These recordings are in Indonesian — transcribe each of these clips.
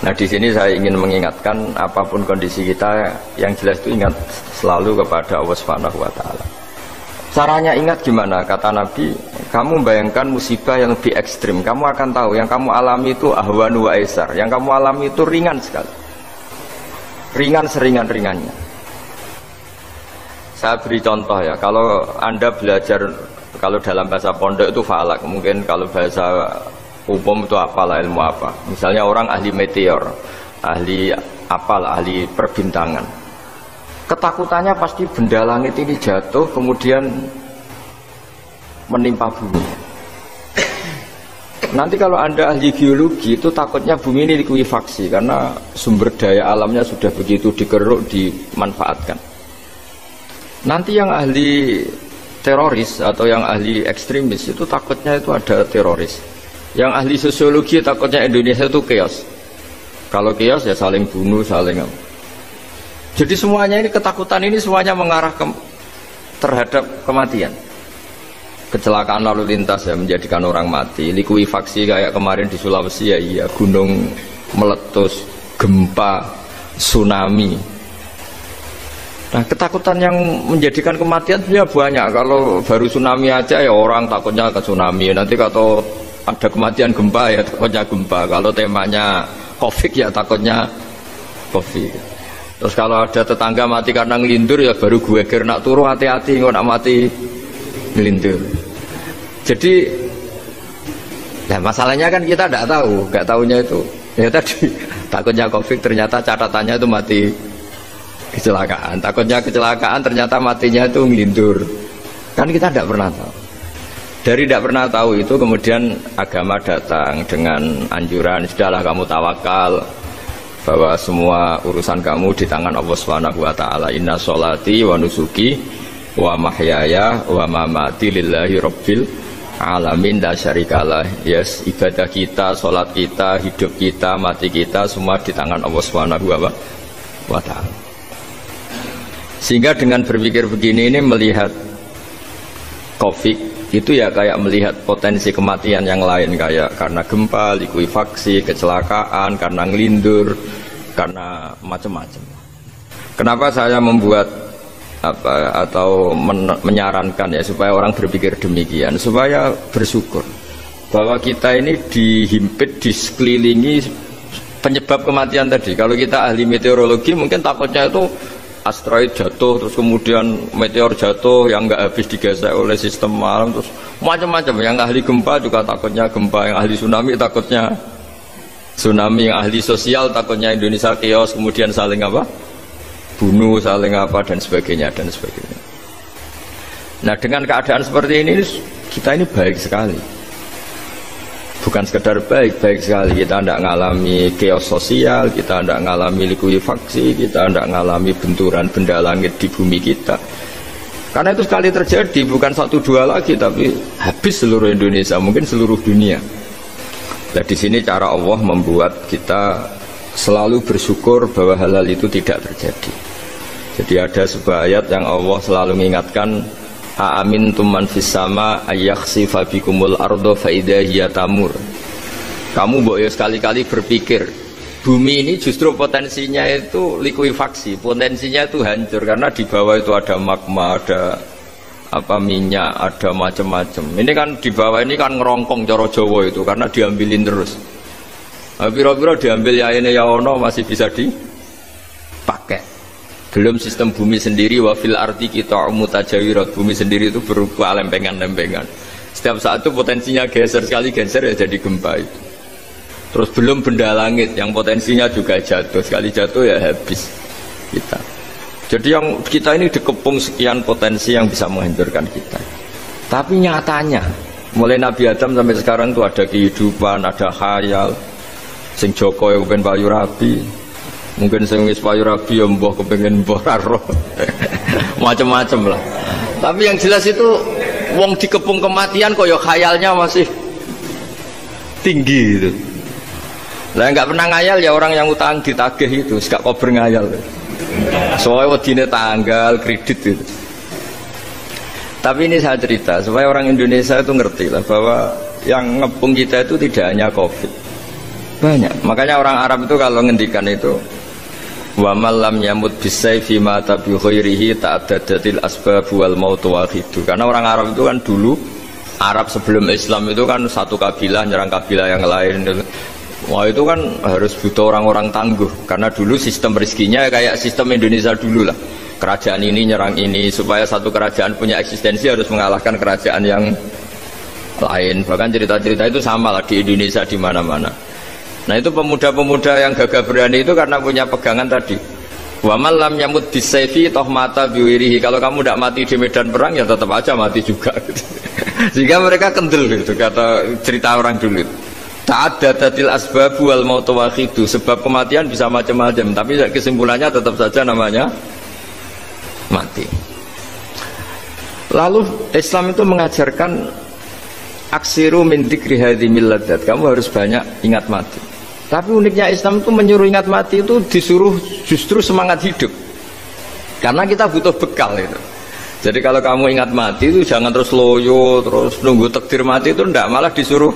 Nah di sini saya ingin mengingatkan apapun kondisi kita, yang jelas itu ingat selalu kepada Allah Subhanahu wa Ta'ala. Caranya ingat gimana? Kata Nabi, kamu bayangkan musibah yang lebih ekstrim, kamu akan tahu yang kamu alami itu ahwanu wa aisar, yang kamu alami itu ringan sekali, ringan seringan-ringannya. Saya beri contoh ya, kalau Anda belajar, kalau dalam bahasa pondok itu falak, mungkin kalau bahasa umum itu apalah, ilmu apa, misalnya orang ahli meteor, ahli apalah, ahli perbintangan, ketakutannya pasti benda langit ini jatuh kemudian menimpa bumi. Nanti kalau Anda ahli geologi itu takutnya bumi ini likuifaksi karena sumber daya alamnya sudah begitu dikeruk, dimanfaatkan. Nanti yang ahli teroris atau yang ahli ekstremis itu takutnya itu ada teroris. Yang ahli sosiologi takutnya Indonesia itu chaos. Kalau chaos ya saling bunuh, saling apa. Jadi semuanya ini, ketakutan ini semuanya mengarah terhadap kematian. Kecelakaan lalu lintas ya menjadikan orang mati. Likuifaksi kayak kemarin di Sulawesi ya iya, gunung meletus, gempa, tsunami. Nah ketakutan yang menjadikan kematian sebenarnya banyak. Kalau baru tsunami aja ya orang takutnya ke tsunami. Nanti kalau ada kematian gempa ya takutnya gempa. Kalau temanya COVID ya takutnya COVID. Terus kalau ada tetangga mati karena ngelindur ya baru gue kira nak turu hati-hati nggak nak mati ngelindur. Jadi ya masalahnya kan kita nggak tahu, nggak tahunya itu ya tadi takutnya COVID ternyata catatannya itu mati kecelakaan, takutnya kecelakaan ternyata matinya itu ngelindur. Kan kita tidak pernah tahu. Dari tidak pernah tahu itu kemudian agama datang dengan anjuran sudahlah kamu tawakal bahwa semua urusan kamu di tangan Allah Subhanahu wa Ta'ala. Inna sholati wa nusuki wa mahyaya wa mamati lillahi rabbil alamin la syarikalah. Yes, ibadah kita, sholat kita, hidup kita, mati kita semua di tangan Allah Subhanahu wa Ta'ala. Sehingga dengan berpikir begini ini melihat COVID itu ya kayak melihat potensi kematian yang lain, kayak karena gempa, likuifaksi, kecelakaan, karena ngelindur, karena macam-macam. Kenapa saya membuat apa atau menyarankan ya supaya orang berpikir demikian, supaya bersyukur bahwa kita ini dihimpit, disekelilingi penyebab kematian tadi. Kalau kita ahli meteorologi mungkin takutnya itu asteroid jatuh, terus kemudian meteor jatuh yang nggak habis digesek oleh sistem alam, terus macam-macam. Yang ahli gempa juga takutnya gempa, yang ahli tsunami takutnya tsunami, yang ahli sosial takutnya Indonesia chaos, kemudian saling apa? Bunuh, saling apa dan sebagainya dan sebagainya. Nah dengan keadaan seperti ini kita ini baik sekali. Bukan sekedar baik sekali, kita tidak mengalami chaos sosial, kita tidak mengalami likuifaksi, kita tidak mengalami benturan benda langit di bumi kita. Karena itu sekali terjadi, bukan 1-2 lagi, tapi habis seluruh Indonesia, mungkin seluruh dunia. Nah di sini cara Allah membuat kita selalu bersyukur bahwa hal-hal itu tidak terjadi. Jadi ada sebuah ayat yang Allah selalu mengingatkan, Aamintum man fis sama ayakhsifa bikumul ardo fa idza hiya tamur. Kamu mbok ya sekali-kali berpikir bumi ini justru potensinya itu likuifaksi, potensinya itu hancur karena di bawah itu ada magma, ada apa minyak, ada macam-macam. Ini kan di bawah ini kan ngerongkong cara Jawa itu karena diambilin terus. Piro-piro diambil ya ini ya ono masih bisa dipakai. Belum sistem bumi sendiri, wafil arti kita mutajawirat, bumi sendiri itu berupa lempengan-lempengan. Setiap saat itu potensinya geser, sekali geser ya jadi gempa itu. Terus belum benda langit yang potensinya juga jatuh, sekali jatuh ya habis kita. Jadi yang kita ini dikepung sekian potensi yang bisa menghancurkan kita. Tapi nyatanya mulai Nabi Adam sampai sekarang itu ada kehidupan, ada khayal. Sing Joko yang kepengen payu rabi, mungkin sing wis payu rabi ya mbah kepengen mbah roh. Macam-macam lah. Tapi yang jelas itu wong dikepung kematian kok ya khayalnya masih tinggi gitu. Lah nggak pernah ngayal ya orang yang utang ditagih itu, gak kober ngayal. Soalnya wedine tanggal kredit itu. Tapi ini saya cerita supaya orang Indonesia itu ngerti lah bahwa yang ngepung kita itu tidak hanya COVID. banyak. Makanya orang Arab itu kalau ngendikan itu wa malam yamut bisayfi mata bi khairihi ta'addadatil asbab wal maut wahidu. Karena orang Arab itu kan dulu Arab sebelum Islam itu kan satu kabilah nyerang kabilah yang lain. Wah itu kan harus butuh orang-orang tangguh. Karena dulu sistem rezekinya kayak sistem Indonesia dulu lah. Kerajaan ini nyerang ini, supaya satu kerajaan punya eksistensi harus mengalahkan kerajaan yang lain. Bahkan cerita-cerita itu sama lah di Indonesia di mana-mana. Nah itu pemuda-pemuda yang gagah berani itu karena punya pegangan tadi. Wa man lam yamut bisayfi toh mata biwirihi. Kalau kamu tidak mati di medan perang ya tetap aja mati juga. Sehingga mereka kendel gitu kata cerita orang dulu. Ta'addadatil asbab wal maut wahidu. Sebab kematian bisa macam-macam, tapi kesimpulannya tetap saja namanya mati. Lalu Islam itu mengajarkan aksiru min dzikri hadhimil ladzat. Kamu harus banyak ingat mati. Tapi uniknya Islam itu menyuruh ingat mati itu disuruh justru semangat hidup. Karena kita butuh bekal itu. Jadi kalau kamu ingat mati itu jangan terus loyo, terus nunggu takdir mati itu enggak, malah disuruh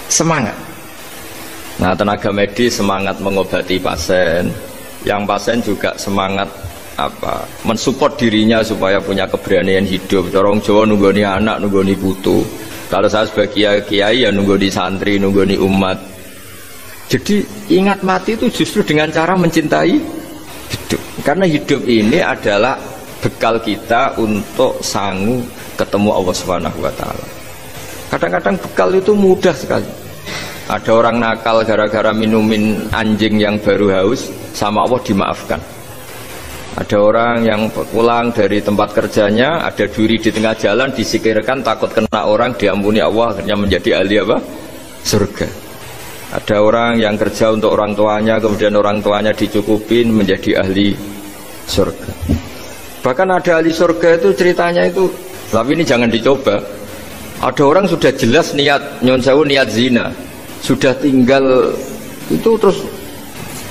semangat. Nah, tenaga medis semangat mengobati pasien. Yang pasien juga semangat mensupport dirinya supaya punya keberanian hidup. Corong Jawa nunggoni anak, nunggoni putu. Kalau saya sebagai kiai ya nunggoni santri, nunggoni umat. Jadi ingat mati itu justru dengan cara mencintai hidup. Karena hidup ini adalah bekal kita untuk sanggup ketemu Allah Subhanahu wa taala. Kadang-kadang bekal itu mudah sekali. Ada orang nakal gara-gara minumin anjing yang baru haus, sama Allah dimaafkan. Ada orang yang pulang dari tempat kerjanya, ada duri di tengah jalan, disikirkan takut kena orang, diampuni Allah, akhirnya menjadi ahli apa? Surga. Ada orang yang kerja untuk orang tuanya, kemudian orang tuanya dicukupin menjadi ahli surga. Bahkan ada ahli surga itu ceritanya itu, tapi ini jangan dicoba. Ada orang sudah jelas niat nyon sewu, niat zina, sudah tinggal itu terus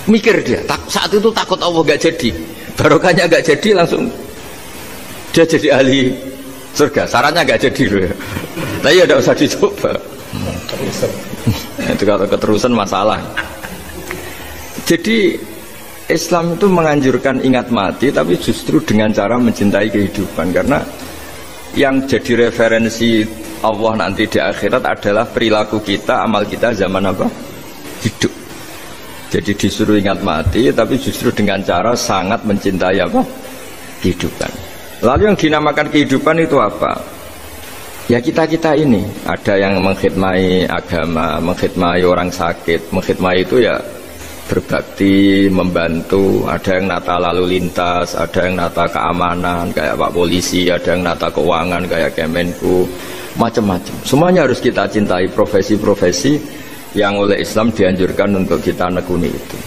mikir dia, saat itu takut Allah gak jadi, barokahnya gak jadi, langsung dia jadi ahli surga. Sarannya gak jadi loh ya. Tapi ya tidak usah dicoba. Itu kalau keterusan masalah. Jadi Islam itu menganjurkan ingat mati, tapi justru dengan cara mencintai kehidupan. Karena yang jadi referensi Allah nanti di akhirat adalah perilaku kita, amal kita zaman apa? Hidup. Jadi disuruh ingat mati, tapi justru dengan cara sangat mencintai apa? Kehidupan. Lalu yang dinamakan kehidupan itu apa? Ya kita-kita ini. Ada yang mengkhidmati agama, mengkhidmati orang sakit. Mengkhidmati itu ya berbakti, membantu. Ada yang nata lalu lintas, ada yang nata keamanan kayak Pak Polisi, ada yang nata keuangan kayak Kemenku, macam-macam. Semuanya harus kita cintai, profesi-profesi yang oleh Islam dianjurkan untuk kita nekuni itu.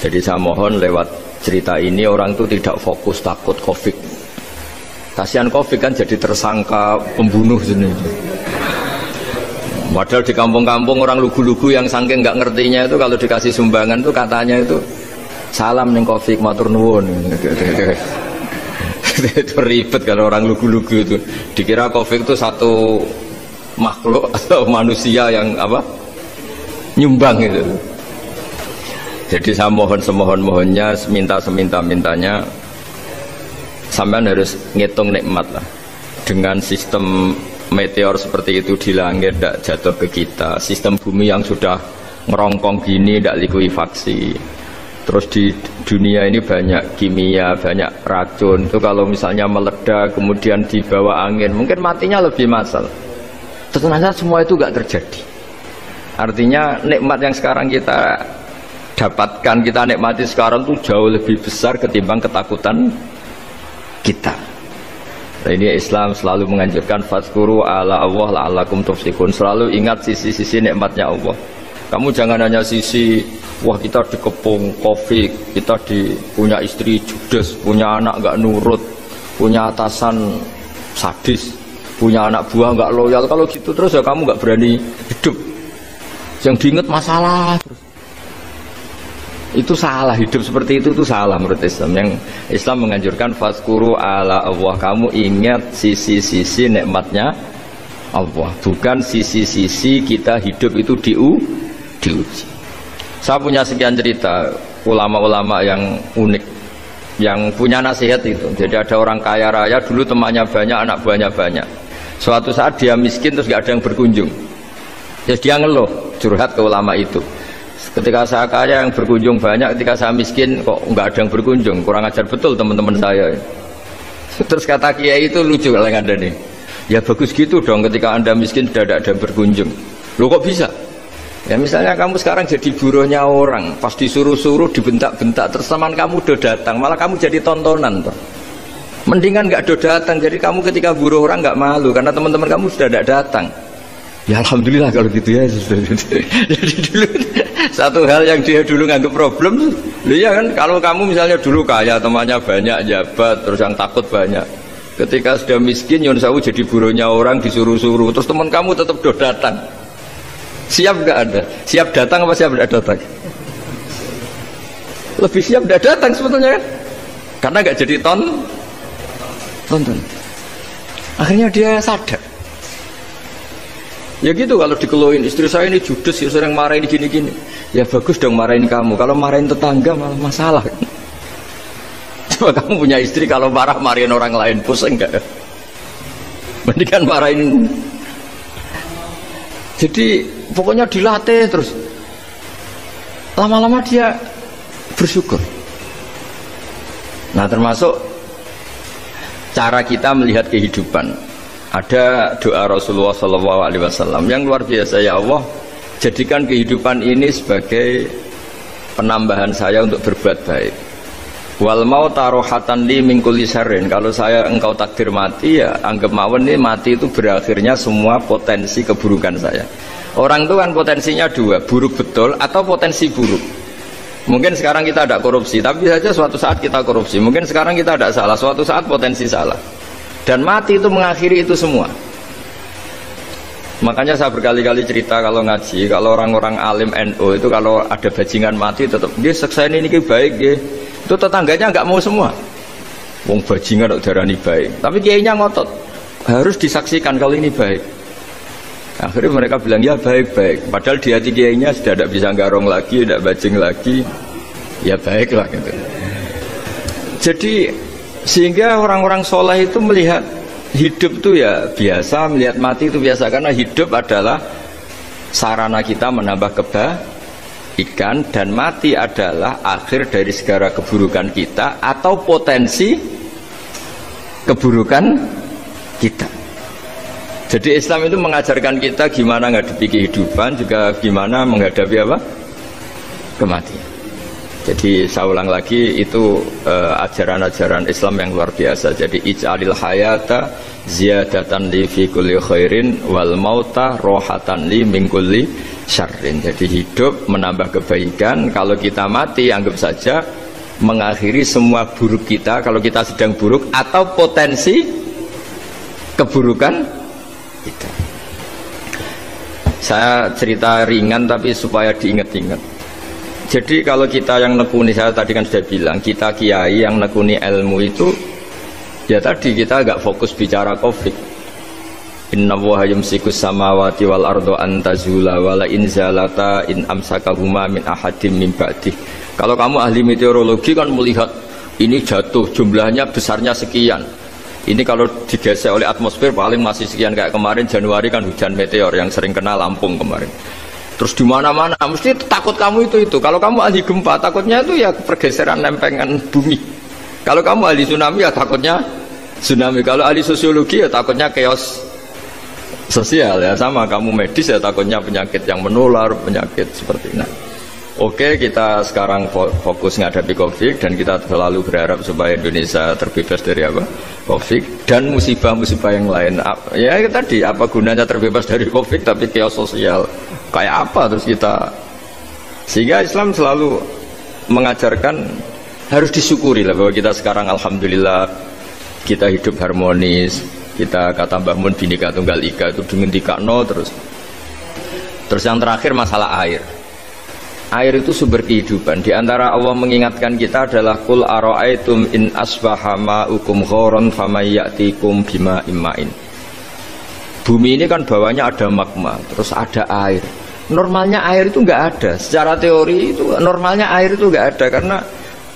Jadi saya mohon lewat cerita ini orang itu tidak fokus takut Covid. Kasihan Covid kan jadi tersangka pembunuh sini. Padahal di kampung-kampung orang lugu-lugu yang saking nggak ngertinya itu kalau dikasih sumbangan itu katanya itu salam ning Covid matur nuwun. Itu ribet kalau orang lugu-lugu itu. Dikira Covid itu satu makhluk atau manusia yang apa? Nyumbang itu. Jadi saya mohon semohon-mohonnya, minta seminta-mintanya, sampean harus ngitung nikmat lah. Dengan sistem meteor seperti itu di langit tidak jatuh ke kita, sistem bumi yang sudah ngerongkong gini tidak likuifaksi, terus di dunia ini banyak kimia, banyak racun, itu kalau misalnya meledak kemudian dibawa angin mungkin matinya lebih massal. Ternyata semua itu gak terjadi. Artinya nikmat yang sekarang kita dapatkan, kita nikmati sekarang itu jauh lebih besar ketimbang ketakutan kita. Nah, ini Islam selalu menganjurkan fadzkuru ala Allah la'allakum tuflihun. Selalu ingat sisi-sisi nikmatnya Allah. Kamu jangan hanya sisi wah kita dikepung Covid, kita punya istri judes, punya anak nggak nurut, punya atasan sadis, punya anak buah nggak loyal. Kalau gitu terus ya kamu nggak berani hidup. Yang diingat masalah terus. Itu salah, hidup seperti itu salah menurut Islam. Yang Islam menganjurkan fadzkuru ala Allah, kamu ingat sisi-sisi nikmatnya Allah, bukan sisi-sisi kita hidup itu diuji. Saya punya sekian cerita ulama-ulama yang unik, yang punya nasihat itu. Jadi ada orang kaya raya dulu temannya banyak, anak buahnya banyak. Suatu saat dia miskin terus gak ada yang berkunjung. Ya dia ngeluh, curhat ke ulama itu. Ketika saya kaya yang berkunjung banyak, ketika saya miskin kok nggak ada yang berkunjung, kurang ajar betul teman-teman saya. Terus kata kiai itu lucu kalau yang ada nih. Ya bagus gitu dong, ketika anda miskin sudah ada yang berkunjung. Loh kok bisa? Ya misalnya kamu sekarang jadi buruhnya orang, pas disuruh-suruh dibentak-bentak, terus teman kamu udah datang, malah kamu jadi tontonan toh. Mendingan nggak udah datang, jadi kamu ketika buruh orang nggak malu karena teman-teman kamu sudah tidak datang. Ya alhamdulillah kalau gitu ya. Jadi dulu satu hal yang dia dulu nganggap problem, ya kan kalau kamu misalnya dulu kaya, temannya banyak, jabat, terus yang takut banyak. Ketika sudah miskin, Yon Sawu jadi buruhnya orang disuruh-suruh, terus teman kamu tetap udah datang. Siap nggak ada? Siap datang apa siap tidak datang? Lebih siap tidak datang sebetulnya kan? Karena nggak jadi tonton. Akhirnya dia sadar. Ya gitu kalau dikeluhin istri saya ini judes ya sering marahin gini-gini. Ya bagus dong marahin kamu. Kalau marahin tetangga malah masalah. Coba kamu punya istri kalau marahin orang lain pusing nggak? Mendingan marahin. Jadi pokoknya dilatih terus. Lama-lama dia bersyukur. Nah termasuk cara kita melihat kehidupan. Ada doa Rasulullah SAW yang luar biasa. Ya Allah, jadikan kehidupan ini sebagai penambahan saya untuk berbuat baik. Wal mauta rohatan li min kulli syarrin. Kalau saya engkau takdir mati, ya anggap mawon ini mati itu berakhirnya semua potensi keburukan saya. Orang itu kan potensinya dua, buruk betul atau potensi buruk. Mungkin sekarang kita ada korupsi, tapi saja suatu saat kita korupsi. Mungkin sekarang kita ada salah, suatu saat potensi salah. Dan mati itu mengakhiri itu semua. Makanya saya berkali-kali cerita kalau ngaji, kalau orang-orang alim NU itu kalau ada bajingan mati tetap dia seksain ini baik dia. Itu tetangganya nggak mau semua. Wong bajingan kok darani baik. Tapi kiainya ngotot harus disaksikan kalau ini baik. Akhirnya mereka bilang ya baik-baik. Padahal di hati kiainya sudah tidak bisa garong lagi, tidak bajing lagi. Ya baiklah gitu. Jadi sehingga orang-orang soleh itu melihat hidup itu ya biasa, melihat mati itu biasa, karena hidup adalah sarana kita menambah kebaikan dan mati adalah akhir dari segala keburukan kita atau potensi keburukan kita. Jadi Islam itu mengajarkan kita gimana menghadapi kehidupan, juga gimana menghadapi apa? Kematian. Jadi saya ulang lagi, itu ajaran-ajaran Islam yang luar biasa. Jadi ij'alil hayata ziyadatan li fi kulli khairin wal mauta rohatan li min kulli syarrin. Jadi hidup menambah kebaikan, kalau kita mati anggap saja mengakhiri semua buruk kita kalau kita sedang buruk atau potensi keburukan kita. Saya cerita ringan tapi supaya diingat-ingat. Jadi kalau kita yang nekuni, saya tadi kan sudah bilang, kita kiai yang nekuni ilmu itu, ya tadi kita agak fokus bicara COVID. Inna Allaha yumsikus samawati wal ardo antazula wala in zalata in amsakahuma min ahadim min ba'dih. Kalau kamu ahli meteorologi kan melihat ini jatuh jumlahnya besarnya sekian. Ini kalau digesek oleh atmosfer paling masih sekian, kayak kemarin Januari kan hujan meteor yang sering kena Lampung kemarin. Terus di mana-mana mesti takut kamu itu. Kalau kamu ahli gempa takutnya itu ya pergeseran lempengan bumi. Kalau kamu ahli tsunami ya takutnya tsunami. Kalau ahli sosiologi ya takutnya chaos sosial ya, sama kamu medis ya takutnya penyakit yang menular, penyakit seperti ini. Oke, kita sekarang fokus menghadapi COVID dan kita selalu berharap supaya Indonesia terbebas dari apa? COVID dan musibah-musibah yang lain. Ya tadi, apa gunanya terbebas dari COVID tapi chaos sosial? Kayak apa terus kita? Sehingga Islam selalu mengajarkan harus disyukuri lah bahwa kita sekarang alhamdulillah kita hidup harmonis. Kita kata Mbah Mun Bhinneka Tunggal Ika itu dingendikakno terus. Terus yang terakhir masalah air. Air itu sumber kehidupan. Di antara Allah mengingatkan kita adalah qul ara'aitum in asbaha ma'ukum ghoron famay ya'tikum bima'in ma'in. Bumi ini kan bawahnya ada magma, terus ada air. Normalnya air itu nggak ada. Secara teori itu normalnya air itu nggak ada karena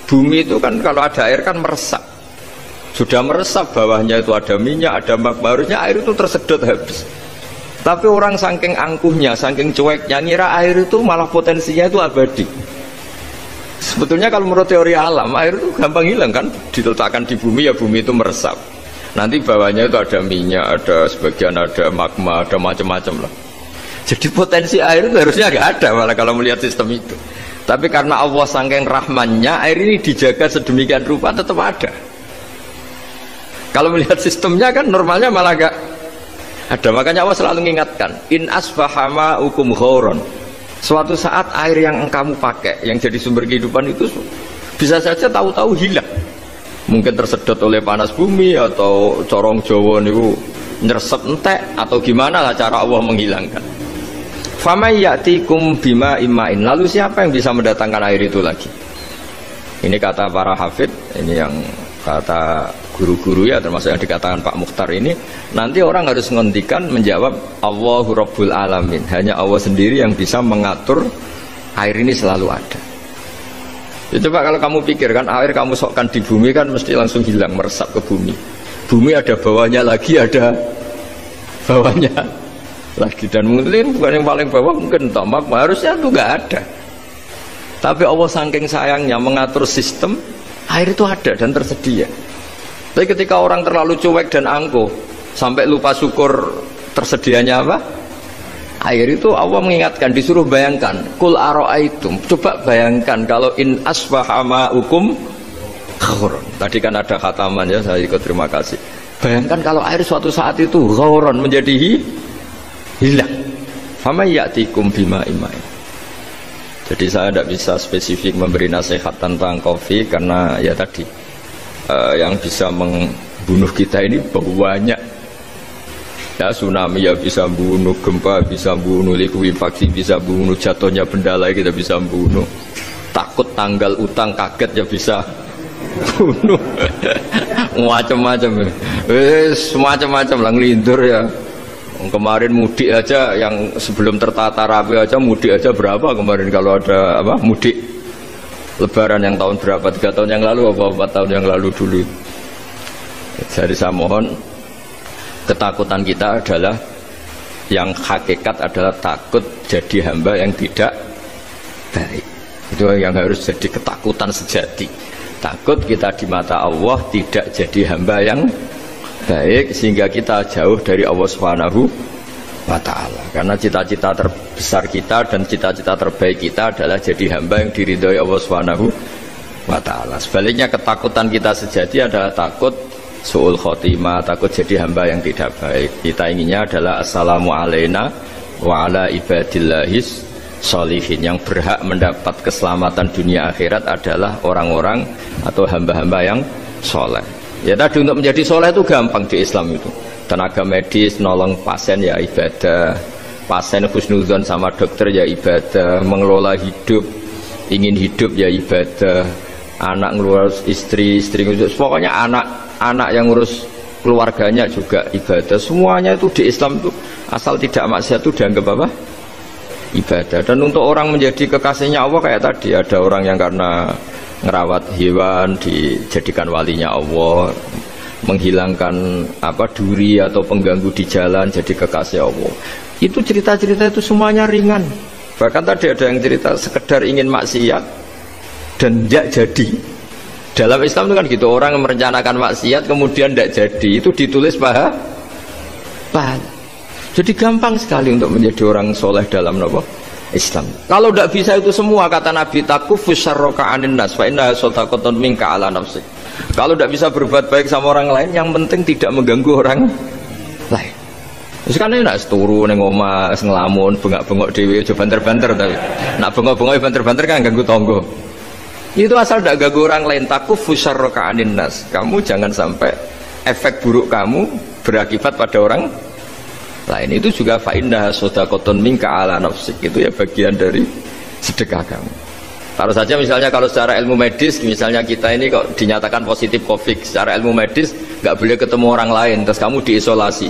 bumi itu kan kalau ada air kan meresap. Sudah meresap bawahnya itu ada minyak, ada magma, harusnya air itu tersedot habis. Tapi orang saking angkuhnya, saking cueknya ngira air itu malah potensinya itu abadi. Sebetulnya kalau menurut teori alam air itu gampang hilang kan, diletakkan di bumi ya bumi itu meresap. Nanti bawahnya itu ada minyak, ada sebagian ada magma, ada macam-macam lah. Jadi potensi air itu harusnya nggak ada malah kalau melihat sistem itu. Tapi karena Allah saking rahmannya air ini dijaga sedemikian rupa tetap ada. Kalau melihat sistemnya kan normalnya malah nggak ada. Makanya Allah selalu mengingatkan, in asbahama ukum ghoron. Suatu saat air yang kamu pakai yang jadi sumber kehidupan itu bisa saja tahu-tahu hilang. Mungkin tersedot oleh panas bumi atau corong Jawa niku nyeresep entek atau gimana lah cara Allah menghilangkan. Famay ya'tikum bima imma'in. Lalu siapa yang bisa mendatangkan air itu lagi? Ini kata para hafid, ini yang kata guru-guru ya, termasuk yang dikatakan Pak Mukhtar ini. Nanti orang harus ngendikan menjawab Allahu Rabbul Alamin. Hanya Allah sendiri yang bisa mengatur air ini selalu ada. Ya, coba kalau kamu pikirkan air kamu sokkan di bumi kan mesti langsung hilang, meresap ke bumi. Bumi ada bawahnya lagi, ada bawahnya lagi, dan mungkin bukan yang paling bawah mungkin tomak, harusnya itu nggak ada. Tapi Allah saking sayangnya mengatur sistem air itu ada dan tersedia. Tapi ketika orang terlalu cuek dan angkuh sampai lupa syukur tersedianya apa? Air itu Allah mengingatkan, disuruh bayangkan, kul aro'aitum, coba bayangkan kalau in asbaha ma'ukum ghauron. Tadi kan ada khataman ya, saya ikut terima kasih. Bayangkan kalau air suatu saat itu ghauron menjadi hilang. Fama ya'tikum bima imma'in. Jadi saya tidak bisa spesifik memberi nasihat tentang kopi karena ya tadi yang bisa membunuh kita ini banyak. Ya, tsunami ya bisa bunuh, gempa bisa bunuh, likuifaksi bisa bunuh, jatuhnya benda lain kita bisa bunuh, takut tanggal utang kaget ya bisa bunuh. Macam-macam, semacam-macam lah ngelindur ya. Kemarin mudik aja yang sebelum tertata rapi aja mudik aja berapa kemarin kalau ada apa mudik Lebaran yang tahun berapa, 3 tahun yang lalu apa 4 tahun yang lalu dulu. Jadi saya mohon, ketakutan kita adalah yang hakikat adalah takut jadi hamba yang tidak baik. Itu yang harus jadi ketakutan sejati. Takut kita di mata Allah tidak jadi hamba yang baik sehingga kita jauh dari Allah Subhanahu wa ta'ala. Karena cita-cita terbesar kita dan cita-cita terbaik kita adalah jadi hamba yang diridhoi Allah Subhanahu wa ta'ala. Sebaliknya ketakutan kita sejati adalah takut su'ul khotimah, takut jadi hamba yang tidak baik. Kita inginnya adalah assalamu alaina wa ala ibadillahis sholihin. Yang berhak mendapat keselamatan dunia akhirat adalah orang-orang atau hamba-hamba yang soleh. Ya tadi untuk menjadi soleh itu gampang di Islam itu. Tenaga medis nolong pasien ya ibadah, pasien husnudzon sama dokter ya ibadah, mengelola hidup, ingin hidup ya ibadah, anak ngurus istri ngurus, pokoknya anak yang ngurus keluarganya juga ibadah. Semuanya itu di Islam itu asal tidak maksiat itu dianggap apa? Ibadah. Dan untuk orang menjadi kekasihnya Allah kayak tadi, ada orang yang karena ngerawat hewan dijadikan walinya Allah, menghilangkan apa duri atau pengganggu di jalan jadi kekasih Allah. Itu cerita-cerita itu semuanya ringan. Bahkan tadi ada yang cerita sekedar ingin maksiat dan tidak jadi. Dalam Islam itu kan gitu, orang yang merencanakan maksiat kemudian tidak jadi, itu ditulis pahala. Jadi gampang sekali untuk menjadi orang soleh dalam Islam. Kalau tidak bisa itu semua, kata Nabi, takufus syarroka anin nas fa inna sadaqatun minka ala nafsik. Kalau tidak bisa berbuat baik sama orang lain, yang penting tidak mengganggu orang lain. Terus kan ini nak seturu neng omah ngelamun bengak-bengok dewi, coba banter-banter tapi nak bengok-bengok banter-banter kan ganggu tonggo. Itu asal tidak ganggu orang lain. Takufus syarroka anin nas. Kamu jangan sampai efek buruk kamu berakibat pada orang lain. Itu juga fa inna sadaqatun minka ala nafsik. Itu ya bagian dari sedekah kamu. Taruh saja misalnya kalau secara ilmu medis, misalnya kita ini kok dinyatakan positif COVID, secara ilmu medis nggak boleh ketemu orang lain, terus kamu diisolasi.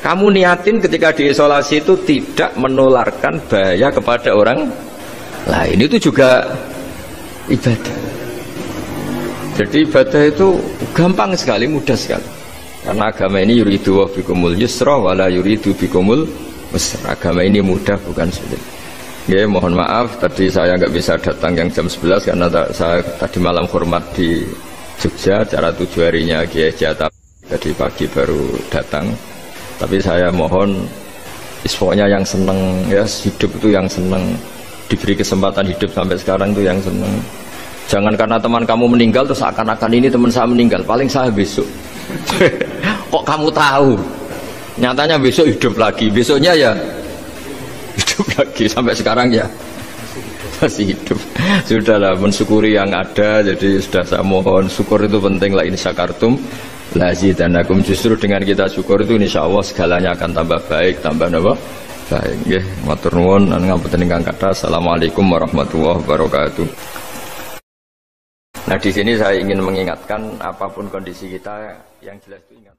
Kamu niatin ketika diisolasi itu tidak menularkan bahaya kepada orang lain, itu juga ibadah. Jadi ibadah itu gampang sekali, mudah sekali. Karena agama ini yuridu wa bikumul yusra wala yuridu bikumul usra. Agama ini mudah, bukan sulit. Ya, mohon maaf tadi saya nggak bisa datang yang jam 11 karena saya tadi malam hormat di Jogja, acara 7 harinya Kiai Jata. Tadi pagi baru datang. Tapi saya mohon pokoknya yang seneng ya, hidup itu yang seneng, diberi kesempatan hidup sampai sekarang itu yang seneng. Jangan karena teman kamu meninggal terus seakan-akan ini teman saya meninggal, paling saya besok. Kok kamu tahu? Nyatanya besok hidup lagi, besoknya ya hidup lagi, sampai sekarang ya masih hidup. Sudahlah, mensyukuri yang ada. Jadi sudah saya mohon, syukur itu penting. La in syakartum lazidanakum. Justru dengan kita syukur itu insya Allah segalanya akan tambah baik, tambah apa? Baik. Nggih, matur nuwun ngapunten ingkang kathah. Assalamualaikum warahmatullahi wabarakatuh. Nah, di sini saya ingin mengingatkan apapun kondisi kita yang jelas itu ingat.